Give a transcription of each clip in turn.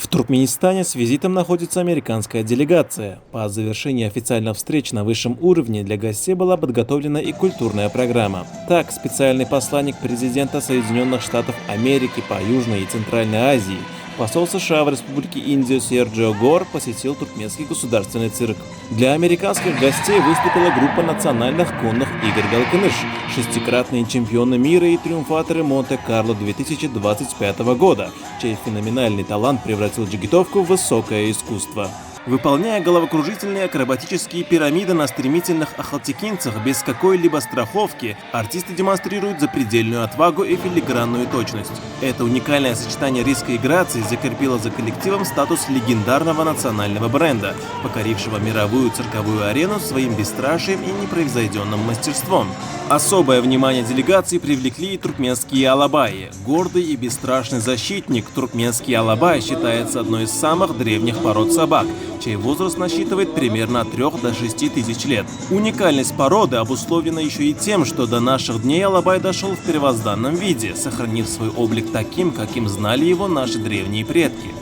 В Туркменистане с визитом находится американская делегация. По завершении официальных встреч на высшем уровне для гостей была подготовлена и культурная программа. Так, специальный посланник президента Соединенных Штатов Америки по Южной и Центральной Азии, посол США в Республике Индия Серджио Гор посетил туркменский государственный цирк. Для американских гостей выступила группа национальных конных игр «Галкыныш», шестикратные чемпионы мира и триумфаторы Монте-Карло 2025 года, чей феноменальный талант превратил джигитовку в высокое искусство. Выполняя головокружительные акробатические пирамиды на стремительных ахалтекинцах без какой-либо страховки, артисты демонстрируют запредельную отвагу и филигранную точность. Это уникальное сочетание риска и грации закрепило за коллективом статус легендарного национального бренда, покорившего мировую цирковую арену своим бесстрашием и непревзойденным мастерством. Особое внимание делегации привлекли и туркменские алабаи. Гордый и бесстрашный защитник туркменский алабай считается одной из самых древних пород собак, чей возраст насчитывает примерно от 3 до 6 тысяч лет. Уникальность породы обусловлена еще и тем, что до наших дней алабай дошел в первозданном виде, сохранив свой облик таким, каким знали его наши древние предки.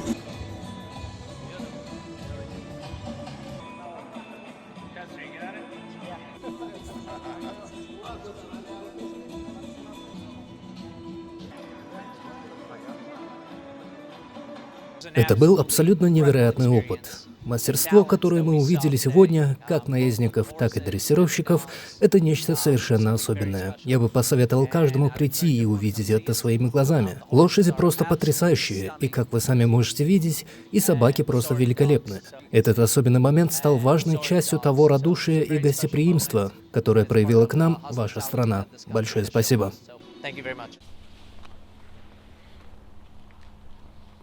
Это был абсолютно невероятный опыт. Мастерство, которое мы увидели сегодня, как наездников, так и дрессировщиков, это нечто совершенно особенное. Я бы посоветовал каждому прийти и увидеть это своими глазами. Лошади просто потрясающие, и, как вы сами можете видеть, и собаки просто великолепны. Этот особенный момент стал важной частью того радушия и гостеприимства, которое проявила к нам ваша страна. Большое спасибо.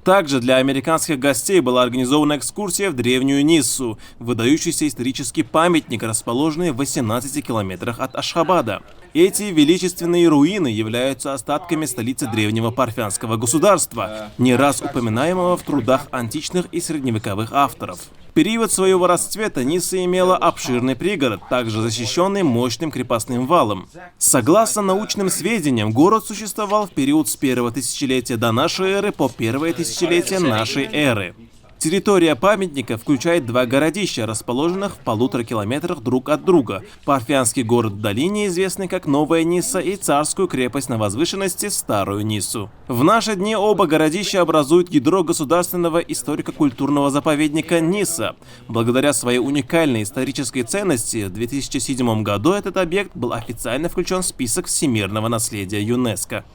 Также для американских гостей была организована экскурсия в древнюю Ниссу, выдающийся исторический памятник, расположенный в 18 километрах от Ашхабада. Эти величественные руины являются остатками столицы древнего парфянского государства, не раз упоминаемого в трудах античных и средневековых авторов. В период своего расцвета Нисса имела обширный пригород, также защищенный мощным крепостным валом. Согласно научным сведениям, город существовал в период с 1-го тысячелетия до нашей эры по 1-е тысячелетие нашей эры. Территория памятника включает 2 городища, расположенных в 1,5 километрах друг от друга. Парфянский город в долине, известный как Новая Нисса, и царскую крепость на возвышенности Старую Ниссу. В наши дни оба городища образуют ядро государственного историко-культурного заповедника Нисса. Благодаря своей уникальной исторической ценности, в 2007 году этот объект был официально включен в список всемирного наследия ЮНЕСКО.